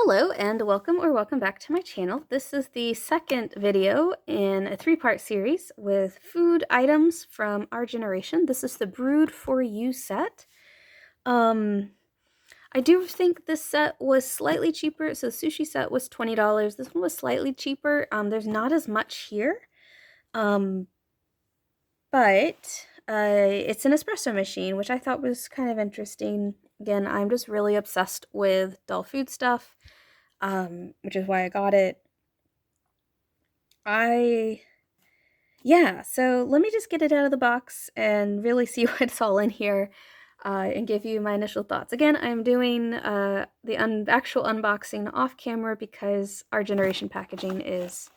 Hello and welcome back to my channel. This is the second video in a three-part series with food items from our generation. This is the Brewed For You set. I do think this set was slightly cheaper. So the sushi set was $20. This one was slightly cheaper. There's not as much here. But it's an espresso machine, which I thought was kind of interesting. Again, I'm just really obsessed with dull food stuff. Which is why I got it. So let me just get it out of the box and really see what's all in here and give you my initial thoughts. Again, I'm doing the actual unboxing off camera because our generation packaging is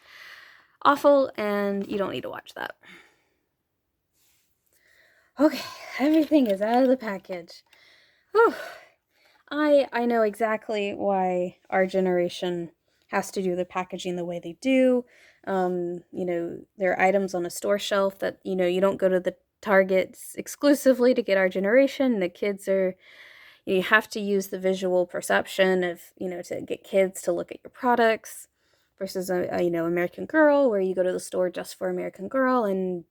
awful and you don't need to watch that. Okay, everything is out of the package. Whew. I know exactly why our generation has to do the packaging the way they do. There are items on a store shelf that, you don't go to the Targets exclusively to get our generation. The kids are, you have to use the visual perception of, to get kids to look at your products versus, American Girl, where you go to the store just for American Girl and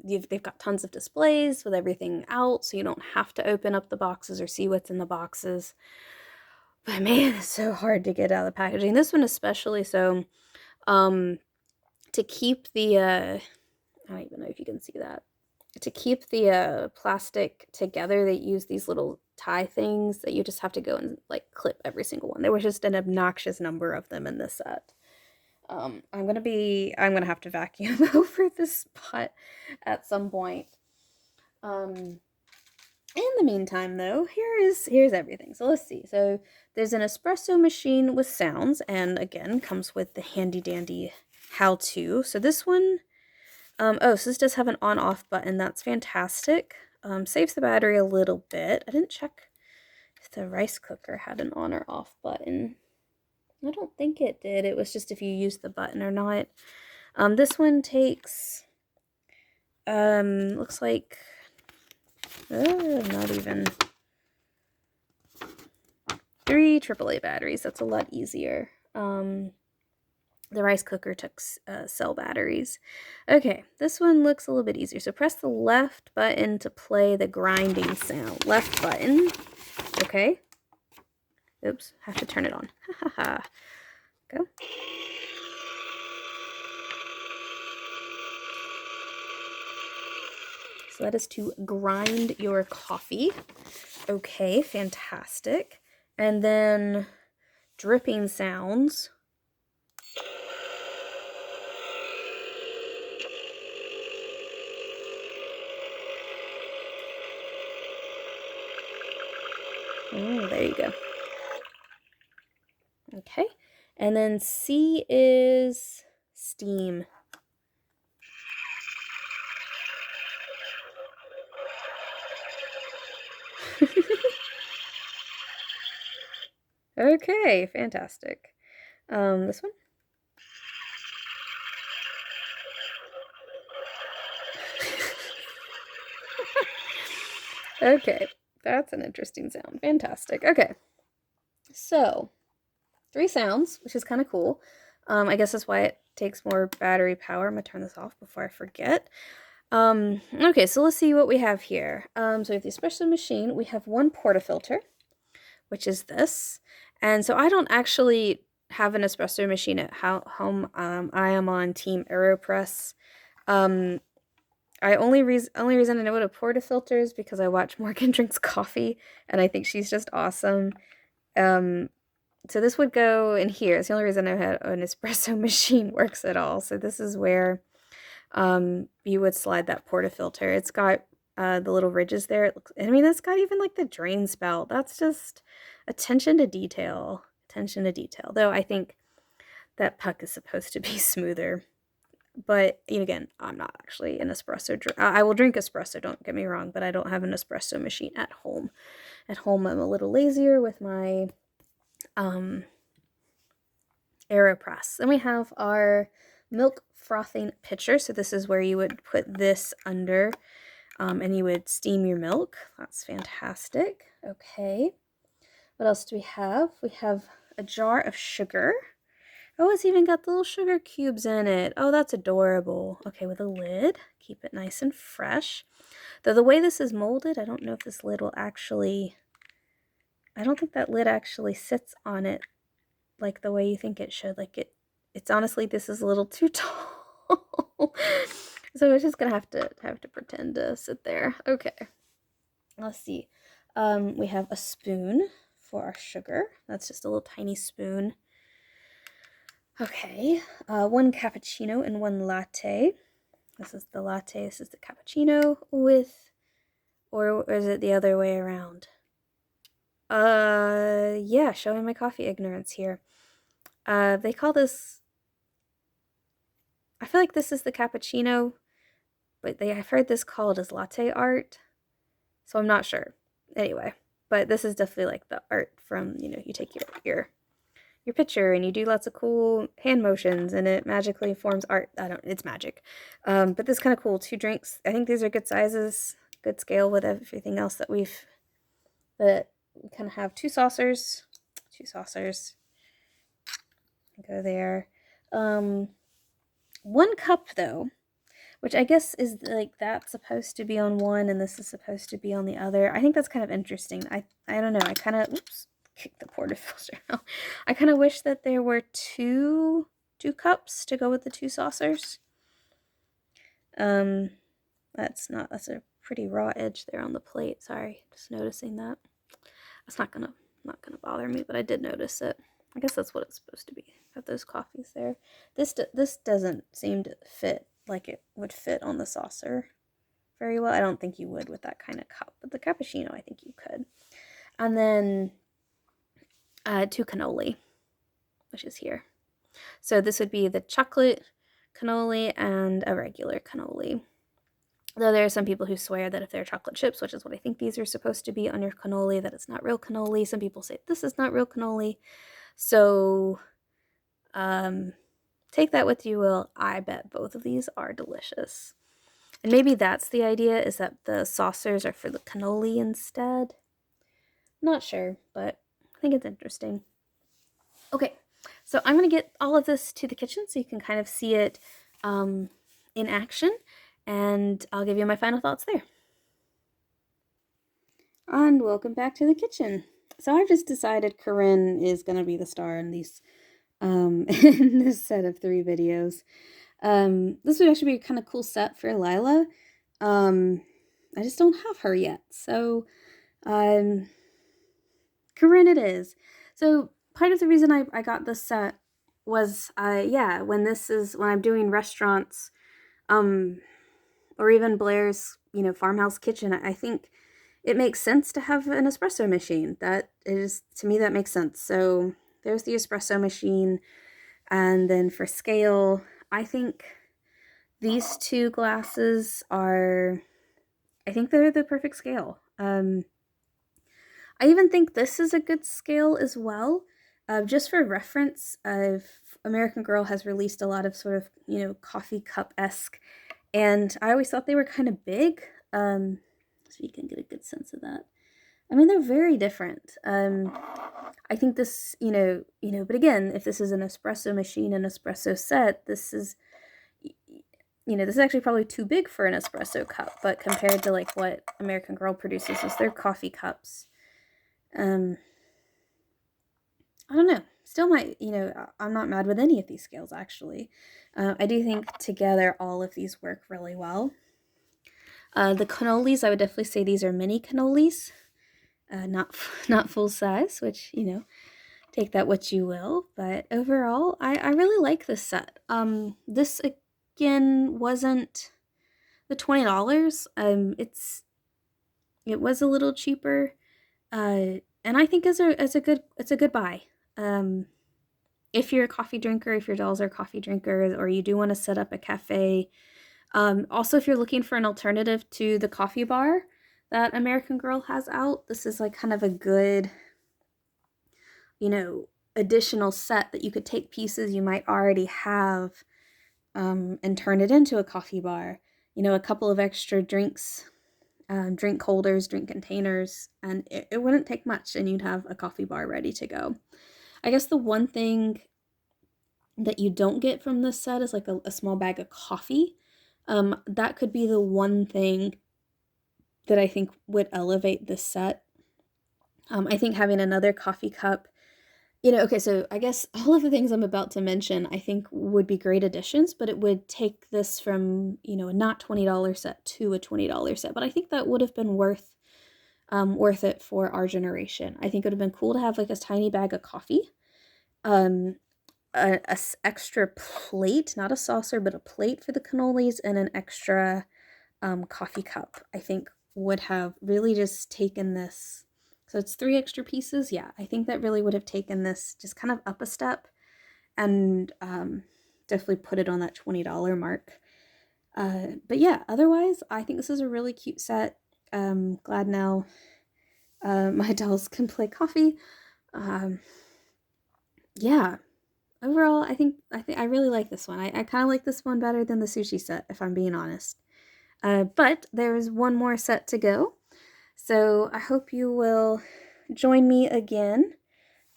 they've got tons of displays with everything out, so you don't have to open up the boxes or see what's in the boxes. But man, it's so hard to get out of the packaging. This one especially so. To keep the, I don't even know if you can see that. To keep the plastic together, they use these little tie things that you just have to go and like clip every single one. There was just an obnoxious number of them in this set. I'm gonna have to vacuum over this spot at some point. In the meantime, though, here's everything. So let's see. So there's an espresso machine with sounds, and again comes with the handy dandy how-to. So this one, so this does have an on-off button. That's fantastic. Saves the battery a little bit. I didn't check if the rice cooker had an on or off button. I don't think it did. It was just if you use the button or not. This one takes, looks like, not even 3 AAA batteries. That's a lot easier. The rice cooker took cell batteries. Okay, this one looks a little bit easier. So press the left button to play the grinding sound. Left button. Okay. Oops, have to turn it on. Ha ha ha. Go. So that is to grind your coffee. Okay, fantastic. And then dripping sounds. Oh, there you go. Okay, and then C is steam. Okay, fantastic. This one? Okay, that's an interesting sound. Fantastic. Okay, so 3 sounds, which is kind of cool. I guess that's why it takes more battery power. I'm gonna turn this off before I forget. Okay, so let's see what we have here. So we have the espresso machine. We have one portafilter, which is this. And so I don't actually have an espresso machine at home. I am on Team AeroPress. Only reason I know what a portafilter is because I watch Morgan Drinks Coffee, and I think she's just awesome. So this would go in here. It's the only reason I know how an espresso machine works at all. So this is where you would slide that portafilter. It's got the little ridges there. It's got even like the drain spout. That's just attention to detail. Attention to detail. Though I think that puck is supposed to be smoother. But again, I'm not actually an espresso. I will drink espresso, don't get me wrong, but I don't have an espresso machine at home. At home, I'm a little lazier with my AeroPress. Then we have our milk frothing pitcher. So this is where you would put this under and you would steam your milk. That's fantastic. Okay. What else do we have? We have a jar of sugar. Oh, it's even got the little sugar cubes in it. Oh, that's adorable. Okay, with a lid. Keep it nice and fresh. Though the way this is molded, I don't know if this lid will actually... I don't think that lid actually sits on it like the way you think it should. Like it's honestly, this is a little too tall. So it's just gonna have to pretend to sit there. Okay. Let's see. We have a spoon for our sugar. That's just a little tiny spoon. Okay. One cappuccino and one latte. This is the latte. This is the cappuccino with, or is it the other way around? Yeah, showing my coffee ignorance here. They call this, I feel like this is the cappuccino, but I've heard this called as latte art, so I'm not sure. Anyway, but this is definitely like the art from, you take your picture and you do lots of cool hand motions and it magically forms art. It's magic. But this is kind of cool. 2 drinks. I think these are good sizes, good scale with everything else that we kind of have 2 saucers. 2 saucers. Go there. 1 cup though, which I guess is like that's supposed to be on one and this is supposed to be on the other. I think that's kind of interesting. I don't know. I kind of kick the porta filter out. I kind of wish that there were two cups to go with the 2 saucers. That's a pretty raw edge there on the plate. Sorry, just noticing that. That's not gonna bother me, but I did notice it. I guess that's what it's supposed to be. Have those coffees there. This doesn't seem to fit like it would fit on the saucer very well. I don't think you would with that kind of cup, but the cappuccino I think you could. And then 2 cannoli, which is here. So this would be the chocolate cannoli and a regular cannoli. Though there are some people who swear that if they're chocolate chips, which is what I think these are supposed to be on your cannoli, that it's not real cannoli. Some people say this is not real cannoli. So take that with you will. I bet both of these are delicious. And maybe that's the idea, is that the saucers are for the cannoli instead. Not sure, but I think it's interesting. Okay, so I'm going to get all of this to the kitchen so you can kind of see it in action, and I'll give you my final thoughts there. And welcome back to the kitchen. So I've just decided Corinne is going to be the star in these in this set of 3 videos. This would actually be a kind of cool set for Lila. I just don't have her yet. So Corinne it is. So part of the reason I got this set was when I'm doing restaurants or even Blair's farmhouse kitchen, I think it makes sense to have an espresso machine. That is, to me, that makes sense. So there's the espresso machine. And then for scale, I think these 2 glasses are, I think they're the perfect scale. I even think this is a good scale as well. Just for reference, American Girl has released a lot of sort of, coffee cup-esque, and I always thought they were kind of big. So you can get a good sense of that. I mean, they're very different. I think this, but again, if this is an espresso machine, an espresso set, this is actually probably too big for an espresso cup, but compared to like what American Girl produces as their coffee cups, I don't know. Still might, I'm not mad with any of these scales, actually. I do think together all of these work really well. The cannolis, I would definitely say these are mini cannolis. Not full size, which, take that what you will. But overall, I really like this set. This, again, wasn't the $20. It was a little cheaper. And I think it's a good buy. If you're a coffee drinker, if your dolls are coffee drinkers, or you do want to set up a cafe. Also, if you're looking for an alternative to the coffee bar that American Girl has out, this is like kind of a good, additional set that you could take pieces you might already have and turn it into a coffee bar. A couple of extra drinks, drink holders, drink containers, and it wouldn't take much and you'd have a coffee bar ready to go. I guess the one thing that you don't get from this set is like a small bag of coffee. That could be the one thing that I think would elevate this set. I think having another coffee cup, okay, so I guess all of the things I'm about to mention, I think would be great additions, but it would take this from, a not $20 set to a $20 set. But I think that would have been worth it for our generation. I think it would have been cool to have like a tiny bag of coffee, um, extra plate, not a saucer, but a plate for the cannolis, and an extra coffee cup. I think would have really just taken this. So it's 3 extra pieces. Yeah, I think that really would have taken this just kind of up a step, and definitely put it on that $20 mark. But yeah, otherwise, I think this is a really cute set. Glad now my dolls can play coffee. Um, yeah, overall, I think I really like this one. I kind of like this one better than the sushi set, if I'm being honest. But there's one more set to go, so I hope you will join me again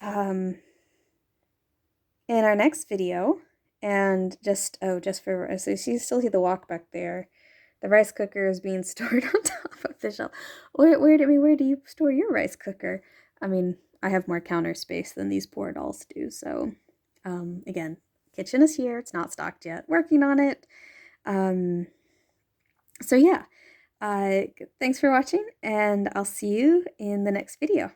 in our next video. And just for so you still see the wok back there. The rice cooker is being stored on top of the shelf. Where do you store your rice cooker? I mean, I have more counter space than these poor dolls do. So, again, kitchen is here. It's not stocked yet. Working on it. So yeah, thanks for watching, and I'll see you in the next video.